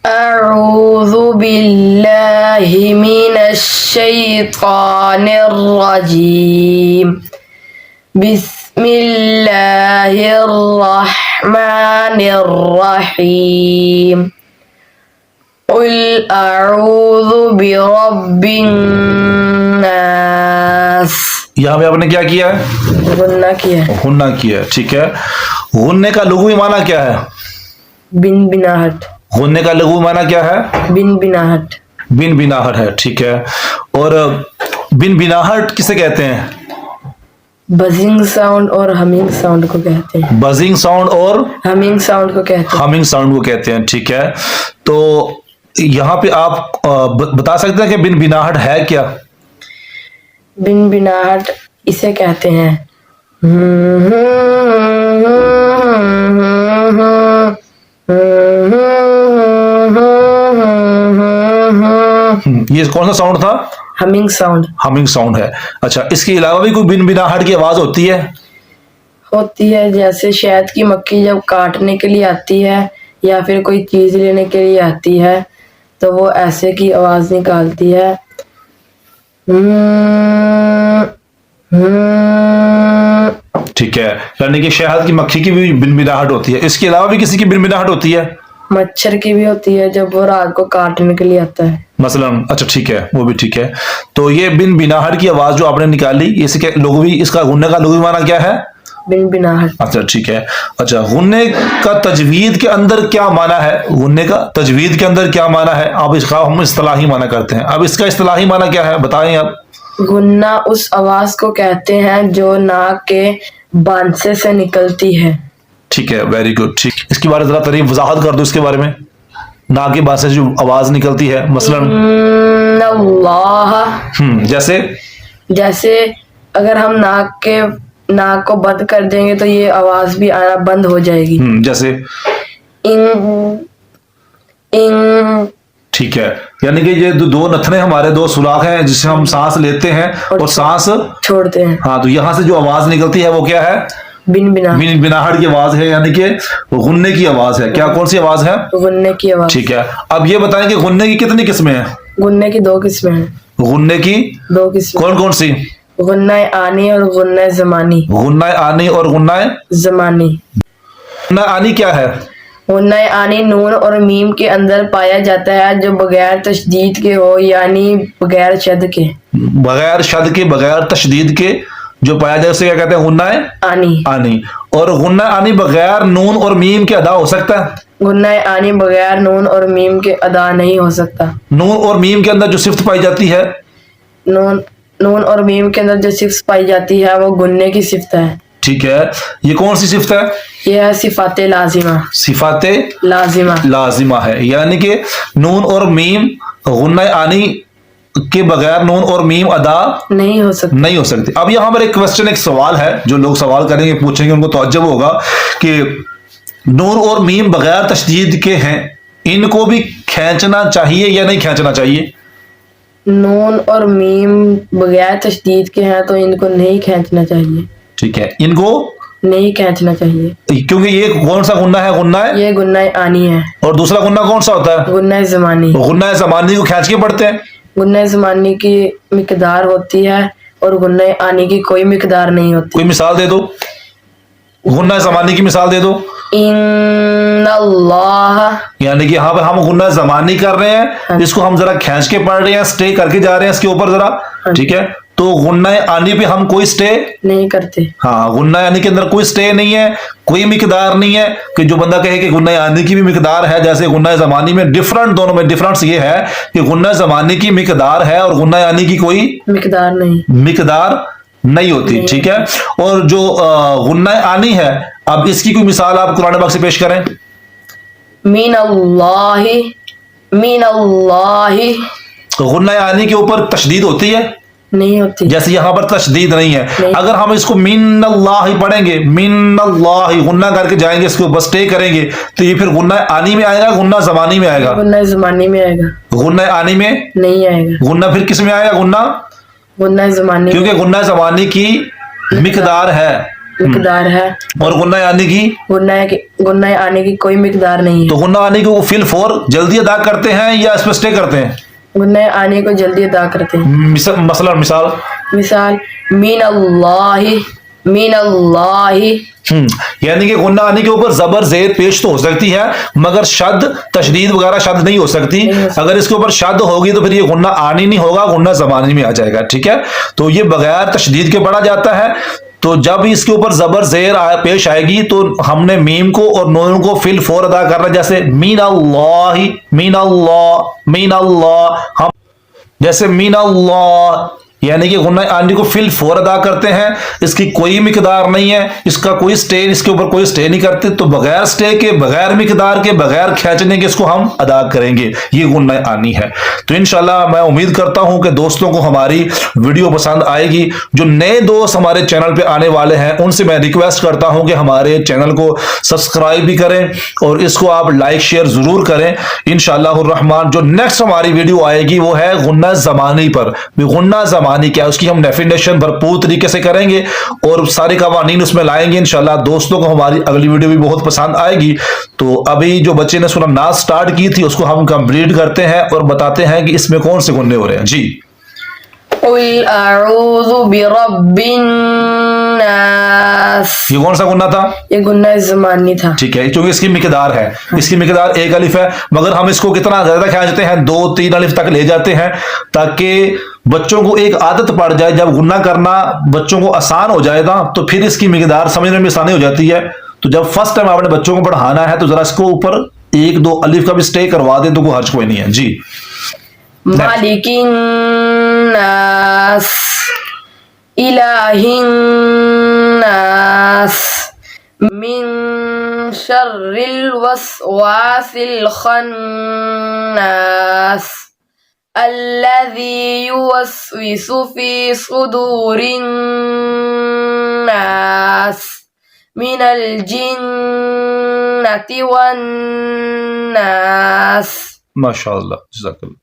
अऊज़ु बिल्लाहि मिनश शैतानिर रजीम। बिस्मिल्लाहिर रहमानिर रहीम। कुल अऊज़ु बिरब्बिन नास। यहाँ पे आपने क्या किया है? गुन्ना किया है। गुन्ना किया है, ठीक है। गुन्ने का लघु माना क्या है? बिन बिनाहट। गुन्ने का लघु माना क्या है? बिन बिनाहट। बिन बिनाहट है, ठीक है। और बिन बिनाहट किसे कहते हैं? बजिंग साउंड और हमिंग साउंड को कहते हैं। बजिंग साउंड और हमिंग साउंड को कहते हैं। हमिंग साउंड को कहते हैं, ठीक है। तो यहाँ पे आप बता सकते हैं कि बिन बिनाहट है क्या? बिन बिनाहट इसे कहते हैं। ये कौन सा साउंड था? Humming sound. हमिंग साउंड है, अच्छा। इसके अलावा भी कोई बिन बिनाहट की आवाज होती है? होती है, जैसे शहद की मक्खी जब काटने के लिए आती है या फिर कोई चीज लेने के लिए आती है तो वो ऐसे की आवाज निकालती है। ठीक है, यानी कि शहद की मक्खी की भी बिन बिनाहट होती है। इसके अलावा भी किसी की बिन बिनाहट होती है? मच्छर की भी होती है जब वो रात को काटने के लिए आता है मसलन। अच्छा, ठीक है, वो भी ठीक है। तो ये बिन बिनाहट की आवाज जो आपने निकाली, इसके लुग़वी, इसका गुन्ने का लुग़वी माना क्या है? बिन बिनाहट। अच्छा, ठीक है। अच्छा, गुन्ने का तजवीद के अंदर क्या माना है? गुन्ने का तजवीद के अंदर क्या माना है? अब इसका हम इस्तिलाही माना करते हैं। अब इसका इस्तिलाही माना क्या है, बताएं आप। गुन्ना उस आवाज को कहते हैं जो नाक के बांसे से निकलती है। ठीक है, वेरी गुड, ठीक। इसके बारे में जरा तारीफ वजाहत कर दो इसके बारे में। नाक के बांसे से जो आवाज निकलती है, मसलन अल्लाह। जैसे अगर हम नाक को बंद कर देंगे तो ये आवाज भी आना बंद हो जाएगी। जैसे इन इन। ठीक है, यानी कि ये दो नथने हमारे, दो सुराख हैं जिससे हम सांस लेते हैं और सांस छोड़ते हैं। हाँ, तो यहाँ से जो आवाज निकलती है वो क्या है? बिन बिनाहट की आवाज है, यानी कि गुन्ने की आवाज है। क्या, कौन सी आवाज है? गुन्ने की आवाज। ठीक है। अब ये बताएं कि गुन्ने की कितनी किस्में हैं? गुन्ने की 2 किस्में हैं। गुन्ने की 2 किस्में। कौन कौन सी? गुन्ना आनी और गुन्ना जमानी। गुन्ना आनी और गुन्ना जमानी। गुन्ना आनी क्या है? गुन्ना आनी नून और मीम के अंदर पाया जाता है जो बगैर तशदीद के हो, यानी बगैर शद के। बगैर शद के, बगैर तशदीद के जो पाया जाए उसे क्या कहते हैं? गुन्ना आनी। आनी। और गुन्ना आनी बगैर नून और मीम के अदा हो सकता है? गुन्ना आनी बगैर नून और मीम के अदा नहीं हो सकता। नून और मीम के अंदर जो सिफ्त पाई जाती है, नून और मीम के अंदर जो सिफ्त पाई जाती है वो गुन्ने की सिफ्त है। ठीक है। ये कौन सी सिफ्त है? ये है सिफाते लाजिमा। सिफाते लाजिमा। लाजिमा है, यानी कि नून और मीम गुन्ना आनी के बगैर नून और मीम अदा नहीं हो सकती। अब यहाँ पर एक क्वेश्चन, एक सवाल है जो लोग सवाल करेंगे, पूछेंगे, उनको तवज्जुह होगा कि नून और मीम बगैर तशदीद के हैं, इनको भी खींचना चाहिए या नहीं खींचना चाहिए? नून और मीम बगैर तशदीद के हैं तो इनको नहीं खींचना चाहिए। ठीक है, इनको नहीं खींचना चाहिए क्योंकि ये कौन सा गुन्ना है? गुन्ना है, ये गुन्ना आनी है। और दूसरा गुन्ना कौन सा होता है? गुन्ना ज़मानी। गुन्ना ज़मानी को खींच के पढ़ते हैं। गुन्ना ज़मानी की मिकदार होती है और गुन्ना आनी की कोई मिकदार नहीं होती। कोई मिसाल दे दो, गुन्ना ज़मानी की मिसाल दे दो। इन्नल्लाह, यानी कि यहाँ पर हम गुन्ना ज़मानी कर रहे हैं, हाँ। इसको हम जरा खींच के पढ़ रहे हैं, स्टे करके जा रहे हैं इसके ऊपर जरा, हाँ। ठीक है। तो गुन्ना आनी पे हम कोई स्टे नहीं करते। हाँ, गुन्ना आनी के अंदर कोई स्टे नहीं है, कोई मिकदार नहीं है कि जो बंदा कहे कि गुन्ना आनी की भी मिकदार है जैसे गुन्ना ज़मानी में। डिफरेंट, दोनों में डिफरेंस ये है कि गुन्ना ज़मानी की मिकदार है और गुन्ना आनी की कोई मिकदार नहीं होती, ठीक है। और जो गुन्ना आनी है, अब इसकी कोई मिसाल आप कुरान पाक से पेश करें। मिनल्लाहि, मिनल्लाहि। गुन्ना आनी के ऊपर तशदीद होती है? नहीं होती। जैसे यहाँ पर तशदीद नहीं है, अगर हम इसको मिनल्लाहि पढ़ेंगे, मिनल्लाहि गुन्ना करके जाएंगे, इसके ऊपर स्टे करेंगे, तो ये फिर गुन्ना आनी में आएगा, गुन्ना ज़मानी में आएगा? गुन्ना ज़मानी में आएगा। गुन्ना आनी में नहीं आएगा। गुन्ना फिर किस में आएगा? गुन्ना ज़मानी, क्योंकि गुन्ना ज़मानी की मिकदार है, मिकदार है। और गुन्ना आने की, गुन्ना आने की कोई मिकदार नहीं है। तो गुन्ना आने की वो फिल फोर जल्दी अदा करते हैं या इस पर स्टे करते हैं? गुन्ना आने को जल्दी अदा करते हैं। मिसाल मीन अल्लाही, मीन अल्लाही। यानी कि गुन्ना आने के ऊपर जबर जेर पेश तो हो सकती है, मगर शद तशदीद वगैरह शद नहीं हो सकती। अगर इसके ऊपर शद होगी तो फिर ये गुन्ना आनी नहीं होगा, गुन्ना जमानी में आ जाएगा। ठीक है, तो ये बगैर तशदीद के पढ़ा जाता है। तो जब इसके ऊपर जबर जेर पेश आएगी तो हमने मीम को और नून को फिल फोर अदा करना, जैसे मीन अल्लाह, मीन अल्लाह, मीन अल्लाह। हम जैसे मीन अल्लाह यानी कि गुन्ना आने को फिल फोर अदा करते हैं। इसकी कोई मिकदार नहीं है, इसका कोई स्टे, इसके ऊपर कोई स्टे नहीं करते। तो बगैर स्टे के, बगैर मिकदार के, बगैर खींचने के इसको हम अदा करेंगे। ये गुन्ना आनी है। तो इंशाल्लाह मैं उम्मीद करता हूं कि दोस्तों को हमारी वीडियो पसंद आएगी। जो नए दोस्त हमारे चैनल पे आने वाले हैं उनसे मैं रिक्वेस्ट करता हूं कि हमारे चैनल को सब्सक्राइब भी करें और इसको आप लाइक शेयर जरूर करें। इंशाअल्लाह रहमान जो नेक्स्ट हमारी वीडियो आएगी वो है गुन्ना ज़मानी पर। गुन्ना ज़मानी क्या है उसकी हम डेफिनेशन भरपूर तरीके से करेंगे और सारे कवानीन उसमें लाएंगे। इंशाल्लाह दोस्तों को हमारी अगली वीडियो भी बहुत पसंद आएगी। तो अभी जो बच्चे ने सूरह नास स्टार्ट की थी उसको हम कंप्लीट करते हैं और बताते हैं कि इसमें कौन से गुन्ने हो रहे हैं। जी, कुल अऊज़ु बिरब्बिन नास। ये कौन सा गुन्ना था? ये गुन्ना ज़मानी था। ठीक है, क्योंकि इसकी मिकदार है, इसकी मिकदार एक अलिफ है, मगर हम इसको कितना ज्यादा खींचते हैं, 2-3 अलिफ तक ले जाते हैं ताकि बच्चों को एक आदत पड़ जाए। जब गुन्ना करना बच्चों को आसान हो जाएगा तो फिर इसकी मिकदार समझने में आसानी हो जाती है। तो जब फर्स्ट टाइम आपने बच्चों को पढ़ाना है तो जरा इसको ऊपर 1-2 अलिफ का भी स्टे करवा दे तो कोई हर्ज कोई नहीं है। जी, मालिकिन नास, इलाहिन नास, मिन शर्रिल वसवासिल खन्नास, अल्लज़ी युवस्विसु फी सुदूरिन नास, मिनल जिन्नति वन नास। माशाअल्लाह, जज़ाकल्लाह।